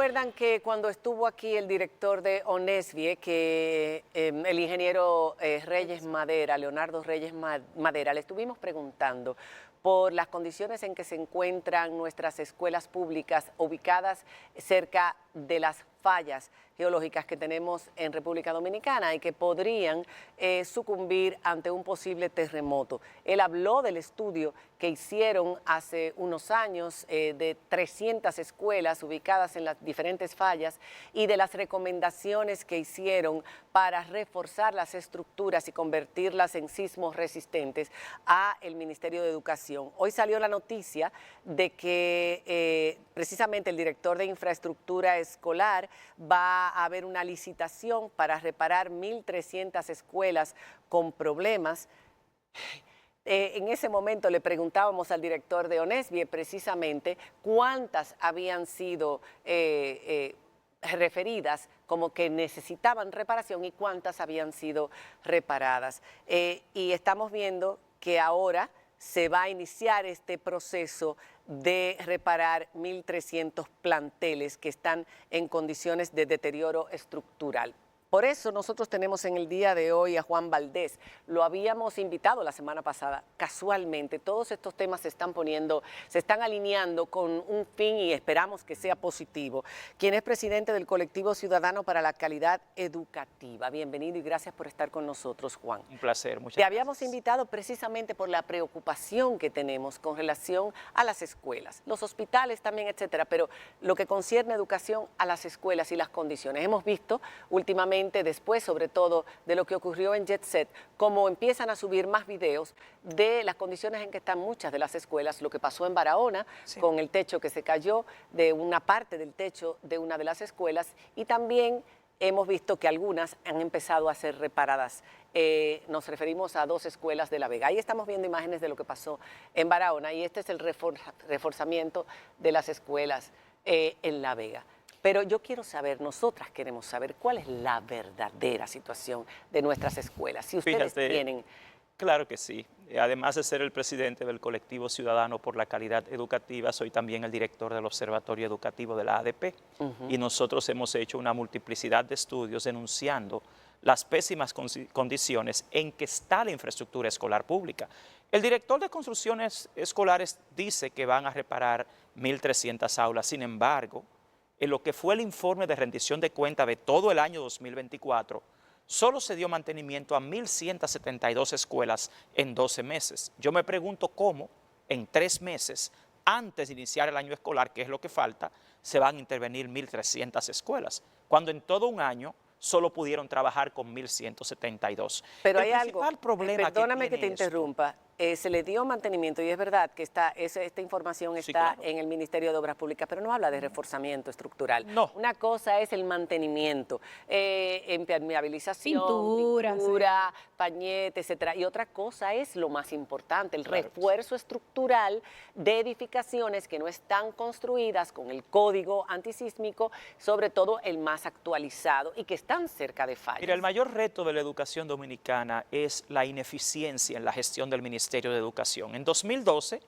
recuerdan que cuando estuvo aquí el director de ONESBIE, que el ingeniero Reyes Madera, Leonardo Reyes Madera, le estuvimos preguntando por las condiciones en que se encuentran nuestras escuelas públicas ubicadas cerca de las fallas geológicas que tenemos en República Dominicana y que podrían sucumbir ante un posible terremoto. Él habló del estudio que hicieron hace unos años de 300 escuelas ubicadas en las diferentes fallas y de las recomendaciones que hicieron para reforzar las estructuras y convertirlas en sismos resistentes a el Ministerio de Educación. Hoy salió la noticia de que precisamente el director de infraestructura escolar va a haber una licitación para reparar 1.300 escuelas con problemas. En ese momento le preguntábamos al director de ONESBIE precisamente cuántas habían sido referidas como que necesitaban reparación y cuántas habían sido reparadas. Y estamos viendo que ahora se va a iniciar este proceso de reparar 1.300 planteles que están en condiciones de deterioro estructural. Por eso nosotros tenemos en el día de hoy a Juan Valdés. Lo habíamos invitado la semana pasada. Casualmente, todos estos temas se están alineando con un fin y esperamos que sea positivo. Quien es presidente del Colectivo Ciudadano para la Calidad Educativa. Bienvenido y gracias por estar con nosotros, Juan. Un placer, muchas gracias. Te habíamos invitado precisamente por la preocupación que tenemos con relación a las escuelas, los hospitales también, etcétera, pero lo que concierne educación a las escuelas y las condiciones. Hemos visto últimamente, después sobre todo de lo que ocurrió en Jet Set, cómo empiezan a subir más videos de las condiciones en que están muchas de las escuelas, lo que pasó en Barahona, sí, con el techo que se cayó de una parte del techo de una de las escuelas, y también hemos visto que algunas han empezado a ser reparadas. Nos referimos a 2 escuelas de La Vega. Ahí estamos viendo imágenes de lo que pasó en Barahona y este es el reforzamiento de las escuelas en La Vega. Pero yo quiero saber, nosotras queremos saber cuál es la verdadera situación de nuestras escuelas. Si ustedes tienen... Claro que sí. Además de ser el presidente del Colectivo Ciudadano por la Calidad Educativa, soy también el director del Observatorio Educativo de la ADP. Y nosotros hemos hecho una multiplicidad de estudios denunciando las pésimas condiciones en que está la infraestructura escolar pública. El director de construcciones escolares dice que van a reparar 1.300 aulas. Sin embargo, en lo que fue el informe de rendición de cuenta de todo el año 2024, solo se dio mantenimiento a 1.172 escuelas en 12 meses. Yo me pregunto cómo en 3 meses, antes de iniciar el año escolar, que es lo que falta, se van a intervenir 1.300 escuelas, cuando en todo un año solo pudieron trabajar con 1.172. Pero hay algo, perdóname que te interrumpa, se le dio mantenimiento y es verdad que esta información está, sí, claro, en el Ministerio de Obras Públicas, pero no habla de reforzamiento estructural. No. Una cosa es el mantenimiento, impermeabilización, pintura, sí, pañete, etcétera, y otra cosa es lo más importante, el refuerzo estructural de edificaciones que no están construidas con el código antisísmico, sobre todo el más actualizado y que están cerca de fallas. Mira, el mayor reto de la educación dominicana es la ineficiencia en la gestión del Ministerio de Educación. En 2012,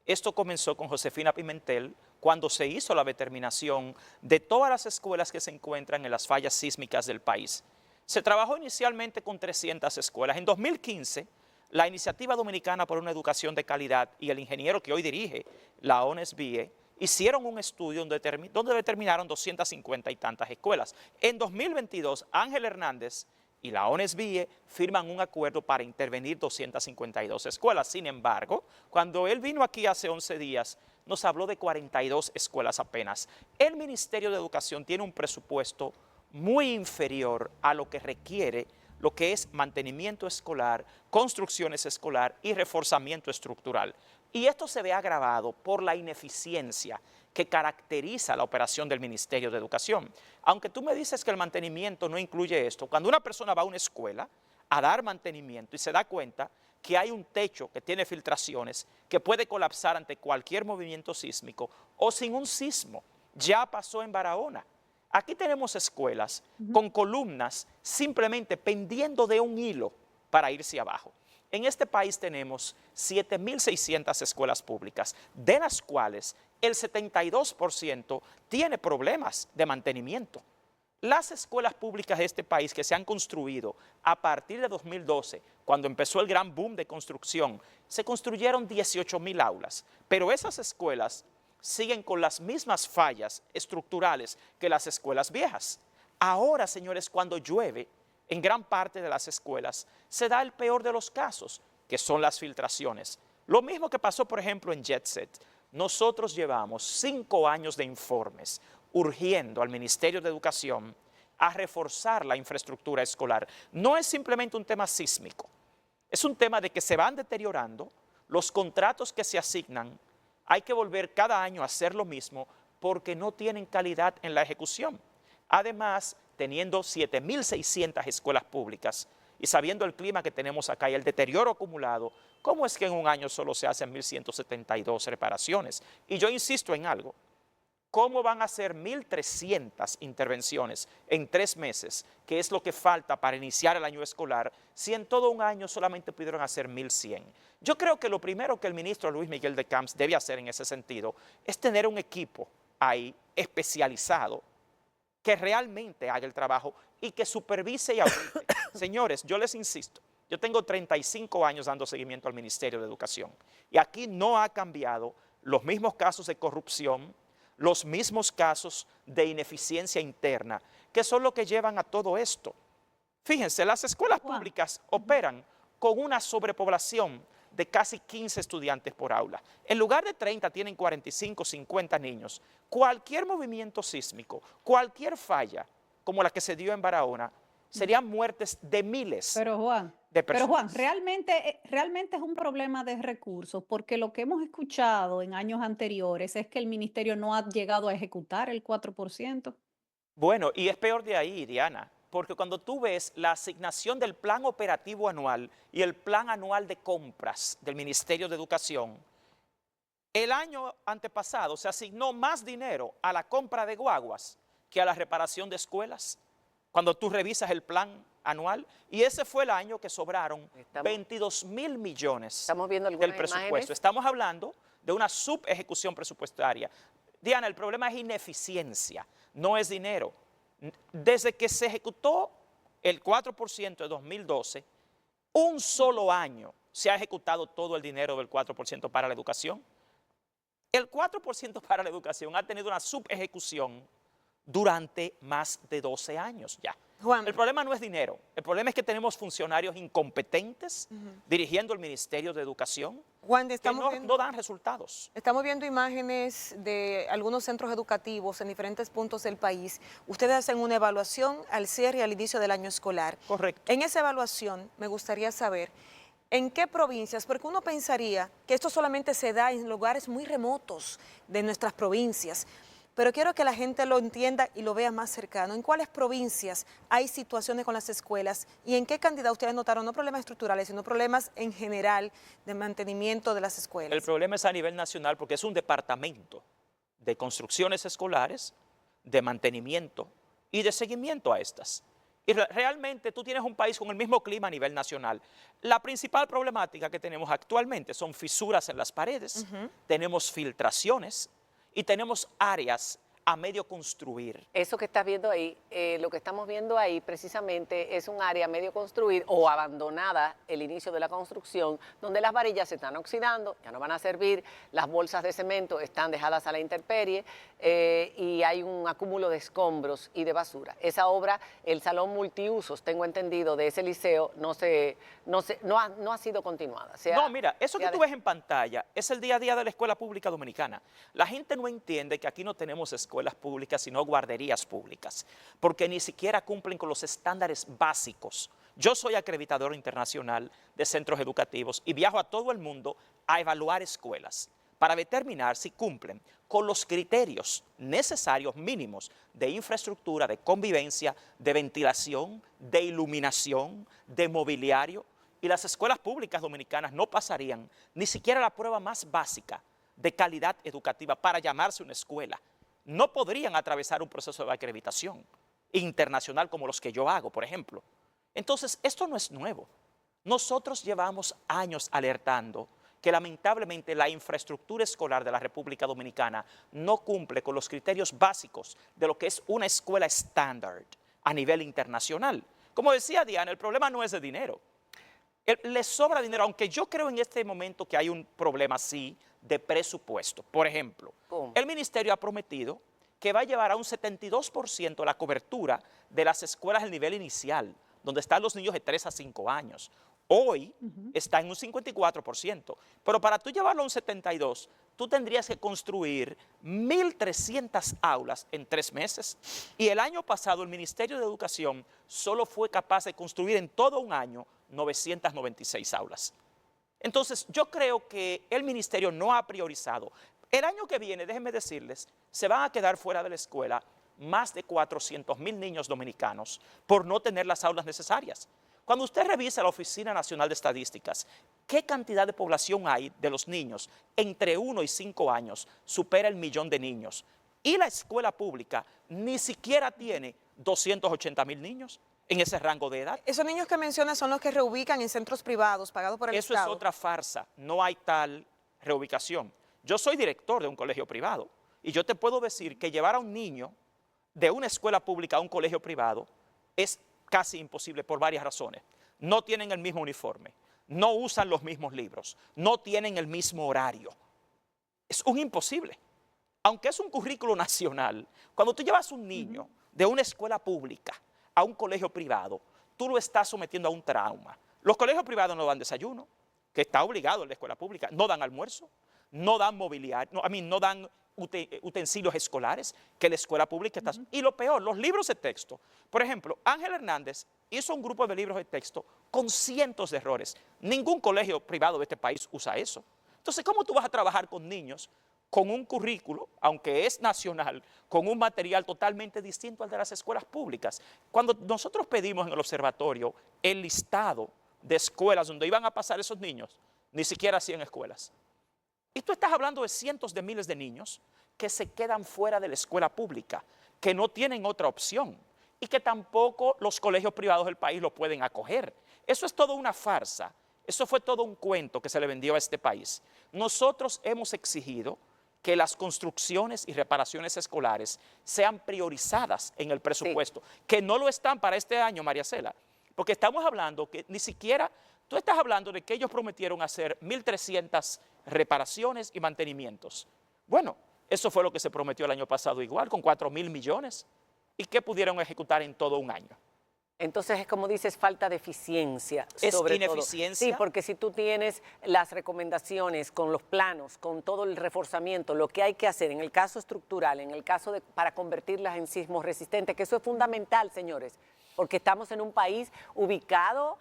esto comenzó con Josefina Pimentel, cuando se hizo la determinación de todas las escuelas que se encuentran en las fallas sísmicas del país. Se trabajó inicialmente con 300 escuelas. En 2015, la Iniciativa Dominicana por una Educación de Calidad y el ingeniero que hoy dirige la ONESBIE hicieron un estudio donde determinaron 250 y tantas escuelas. En 2022, Ángel Hernández y la ONESBIE firman un acuerdo para intervenir 252 escuelas. Sin embargo, cuando él vino aquí hace 11 días, nos habló de 42 escuelas apenas. El Ministerio de Educación tiene un presupuesto muy inferior a lo que requiere lo que es mantenimiento escolar, construcciones escolar y reforzamiento estructural. Y esto se ve agravado por la ineficiencia que caracteriza la operación del Ministerio de Educación. Aunque tú me dices que el mantenimiento no incluye esto, cuando una persona va a una escuela a dar mantenimiento y se da cuenta que hay un techo que tiene filtraciones, que puede colapsar ante cualquier movimiento sísmico o sin un sismo, ya pasó en Barahona. Aquí tenemos escuelas con columnas simplemente pendiendo de un hilo para irse abajo. En este país tenemos 7.600 escuelas públicas, de las cuales el 72% tiene problemas de mantenimiento. Las escuelas públicas de este país que se han construido a partir de 2012, cuando empezó el gran boom de construcción, se construyeron 18.000 aulas, pero esas escuelas siguen con las mismas fallas estructurales que las escuelas viejas. Ahora, señores, cuando llueve, en gran parte de las escuelas se da el peor de los casos, que son las filtraciones. Lo mismo que pasó, por ejemplo, en JetSet. Nosotros llevamos 5 años de informes urgiendo al Ministerio de Educación a reforzar la infraestructura escolar. No es simplemente un tema sísmico, es un tema de que se van deteriorando los contratos que se asignan. Hay que volver cada año a hacer lo mismo porque no tienen calidad en la ejecución. Además, teniendo 7.600 escuelas públicas y sabiendo el clima que tenemos acá y el deterioro acumulado, ¿cómo es que en un año solo se hacen 1.172 reparaciones? Y yo insisto en algo, ¿cómo van a hacer 1.300 intervenciones en 3 meses, que es lo que falta para iniciar el año escolar, si en todo un año solamente pudieron hacer 1.100? Yo creo que lo primero que el ministro Luis Miguel de Camps debe hacer en ese sentido es tener un equipo ahí especializado que realmente haga el trabajo y que supervise y audite. Señores, yo les insisto, yo tengo 35 años dando seguimiento al Ministerio de Educación y aquí no ha cambiado los mismos casos de corrupción, los mismos casos de ineficiencia interna, que son los que llevan a todo esto. Fíjense, las escuelas públicas operan con una sobrepoblación de casi 15 estudiantes por aula. En lugar de 30 tienen 45, 50 niños. Cualquier movimiento sísmico, cualquier falla, como la que se dio en Barahona, serían muertes de miles Pero Juan, de personas. realmente es un problema de recursos, porque lo que hemos escuchado en años anteriores es que el ministerio no ha llegado a ejecutar el 4%. Bueno, y es peor de ahí, Diana, porque cuando tú ves la asignación del plan operativo anual y el plan anual de compras del Ministerio de Educación, el año antepasado se asignó más dinero a la compra de guaguas que a la reparación de escuelas. Cuando tú revisas el plan anual, y ese fue el año que sobraron 22.000 millones del presupuesto. Imágenes. Estamos hablando de una subejecución presupuestaria. Diana, el problema es ineficiencia, no es dinero. Desde que se ejecutó el 4% de 2012, un solo año se ha ejecutado todo el dinero del 4% para la educación. El 4% para la educación ha tenido una subejecución durante más de 12 años ya. Juan. El problema no es dinero, el problema es que tenemos funcionarios incompetentes dirigiendo el Ministerio de Educación Juan, que estamos no dan resultados. Estamos viendo imágenes de algunos centros educativos en diferentes puntos del país. Ustedes hacen una evaluación al cierre y al inicio del año escolar. Correcto. En esa evaluación me gustaría saber en qué provincias, porque uno pensaría que esto solamente se da en lugares muy remotos de nuestras provincias, pero quiero que la gente lo entienda y lo vea más cercano. ¿En cuáles provincias hay situaciones con las escuelas y en qué cantidad ustedes notaron no problemas estructurales, sino problemas en general de mantenimiento de las escuelas? El problema es a nivel nacional porque es un departamento de construcciones escolares, de mantenimiento y de seguimiento a estas. Y realmente tú tienes un país con el mismo clima a nivel nacional. La principal problemática que tenemos actualmente son fisuras en las paredes, tenemos filtraciones y tenemos áreas a medio construir. Eso que estás viendo ahí, lo que estamos viendo ahí precisamente es un área medio construida o abandonada el inicio de la construcción, donde las varillas se están oxidando, ya no van a servir, las bolsas de cemento están dejadas a la intemperie y hay un acúmulo de escombros y de basura. Esa obra, el salón multiusos, tengo entendido, de ese liceo no ha sido continuada. No, mira, eso que tú ves en pantalla es el día a día de la escuela pública dominicana. La gente no entiende que aquí no tenemos escuelas públicas, sino guarderías públicas, porque ni siquiera cumplen con los estándares básicos. Yo soy acreditador internacional de centros educativos y viajo a todo el mundo a evaluar escuelas para determinar si cumplen con los criterios necesarios mínimos de infraestructura, de convivencia, de ventilación, de iluminación, de mobiliario. Y las escuelas públicas dominicanas no pasarían ni siquiera la prueba más básica de calidad educativa para llamarse una escuela. No podrían atravesar un proceso de acreditación internacional como los que yo hago, por ejemplo. Entonces, esto no es nuevo. Nosotros llevamos años alertando que lamentablemente la infraestructura escolar de la República Dominicana no cumple con los criterios básicos de lo que es una escuela estándar a nivel internacional. Como decía Diana, el problema no es de dinero. Le sobra dinero, aunque yo creo en este momento que hay un problema, sí, de presupuesto. Por ejemplo, ¿Cómo? el ministerio ha prometido que va a llevar a un 72% la cobertura de las escuelas del nivel inicial, donde están los niños de 3 a 5 años. Hoy está en un 54%, pero para tú llevarlo a un 72%, tú tendrías que construir 1.300 aulas en 3 meses. Y el año pasado el Ministerio de Educación solo fue capaz de construir en todo un año 996 aulas. Entonces, yo creo que el ministerio no ha priorizado. El año que viene, déjenme decirles, se van a quedar fuera de la escuela más de 400,000 niños dominicanos por no tener las aulas necesarias. Cuando usted revisa la Oficina Nacional de Estadísticas, ¿qué cantidad de población hay de los niños entre 1 y 5 años? Supera el 1.000.000 de niños. Y la escuela pública ni siquiera tiene 280,000 niños en ese rango de edad. Esos niños que mencionas son los que reubican en centros privados pagados por el Eso Estado. es otra farsa, no hay tal reubicación. Yo soy director de un colegio privado y yo te puedo decir que llevar a un niño de una escuela pública a un colegio privado es casi imposible por varias razones. No tienen el mismo uniforme, no usan los mismos libros, no tienen el mismo horario. Es un imposible. Aunque es un currículo nacional, cuando tú llevas un niño de una escuela pública a un colegio privado, tú lo estás sometiendo a un trauma. Los colegios privados no dan desayuno, que está obligado en la escuela pública, no dan almuerzo, no dan mobiliario, no dan utensilios escolares, que la escuela pública está... Y lo peor, los libros de texto. Por ejemplo, Ángel Hernández hizo un grupo de libros de texto con cientos de errores. Ningún colegio privado de este país usa eso. Entonces, ¿cómo tú vas a trabajar con niños con un currículo, aunque es nacional, con un material totalmente distinto al de las escuelas públicas? Cuando nosotros pedimos en el observatorio el listado de escuelas donde iban a pasar esos niños, ni siquiera 100 escuelas. Y tú estás hablando de cientos de miles de niños que se quedan fuera de la escuela pública, que no tienen otra opción y que tampoco los colegios privados del país lo pueden acoger. Eso es todo una farsa, eso fue todo un cuento que se le vendió a este país. Nosotros hemos exigido que las construcciones y reparaciones escolares sean priorizadas en el presupuesto, que no lo están para este año, María Cela, porque estamos hablando que ni siquiera, tú estás hablando de que ellos prometieron hacer 1.300 reparaciones y mantenimientos. Bueno, eso fue lo que se prometió el año pasado igual, con 4.000 millones. ¿Y qué pudieron ejecutar en todo un año? Entonces es como dices, falta de eficiencia. ¿Es sobre ineficiencia? todo. Sí, porque si tú tienes las recomendaciones con los planos, con todo el reforzamiento, lo que hay que hacer en el caso estructural, en el caso de para convertirlas en sismos resistentes, que eso es fundamental, señores, porque estamos en un país ubicado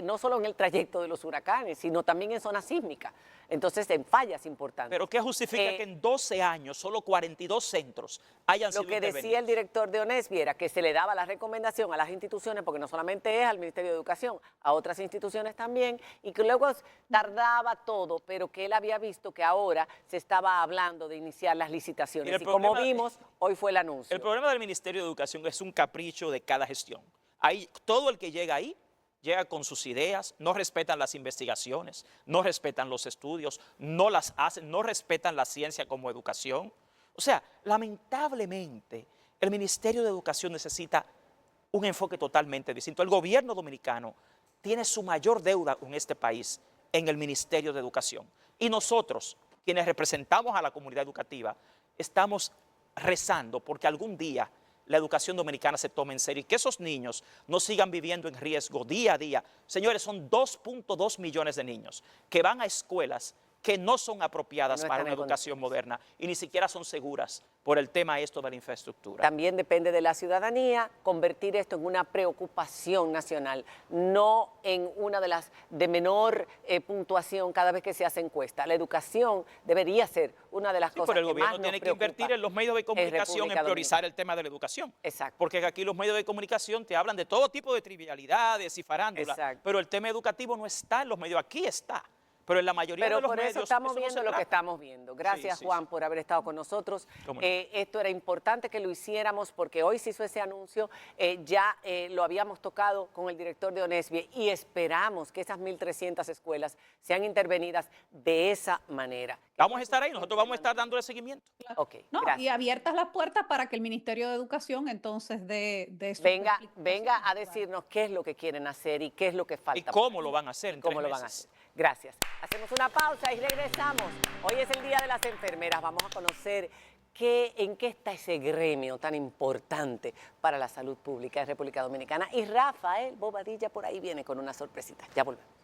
no solo en el trayecto de los huracanes, sino también en zonas sísmicas. Entonces, en fallas importantes. ¿Pero qué justifica que en 12 años solo 42 centros hayan sido Lo que intervenidos? decía el director de ONESVI era que se le daba la recomendación a las instituciones, porque no solamente es al Ministerio de Educación, a otras instituciones también, y que luego tardaba todo, pero que él había visto que ahora se estaba hablando de iniciar las licitaciones. Y como vimos, hoy fue el anuncio. El problema del Ministerio de Educación es un capricho de cada gestión. Ahí, todo el que llega ahí, llega con sus ideas, no respetan las investigaciones, no respetan los estudios, no las hacen, no respetan la ciencia como educación. O sea, lamentablemente, el Ministerio de Educación necesita un enfoque totalmente distinto. El gobierno dominicano tiene su mayor deuda en este país en el Ministerio de Educación. Y nosotros, quienes representamos a la comunidad educativa, estamos rezando porque algún día la educación dominicana se tome en serio y que esos niños no sigan viviendo en riesgo día a día. Señores, son 2.2 millones de niños que van a escuelas que no son apropiadas para una educación moderna y ni siquiera son seguras por el tema esto de la infraestructura. También depende de la ciudadanía convertir esto en una preocupación nacional, no en una de las de menor puntuación cada vez que se hace encuesta. La educación debería ser una de las cosas que más nos preocupa. Pero el gobierno tiene que invertir en los medios de comunicación en priorizar el tema de la educación. Exacto. Porque aquí los medios de comunicación te hablan de todo tipo de trivialidades y farándulas, Exacto. pero el tema educativo no está en los medios, aquí está. Pero en la mayoría Pero de los por medios eso estamos no se viendo lo que trata. estamos viendo. Gracias, Sí, Juan, por haber estado con nosotros. Cómo no. Esto era importante que lo hiciéramos porque hoy se hizo ese anuncio. Ya lo habíamos tocado con el director de ONESVIE y esperamos que esas 1.300 escuelas sean intervenidas de esa manera. Vamos a estar ahí, nosotros vamos a estar dándole seguimiento. Ok, No, y gracias. abiertas las puertas para que el Ministerio de Educación entonces dé sus Venga explicaciones. a decirnos qué es lo que quieren hacer y qué es lo que falta. Y cómo lo van a hacer en ¿Cómo 3 lo van a meses. hacer? Gracias. Hacemos una pausa y regresamos. Hoy es el Día de las Enfermeras. Vamos a conocer en qué está ese gremio tan importante para la salud pública de República Dominicana. Y Rafael Bobadilla por ahí viene con una sorpresita. Ya volvemos.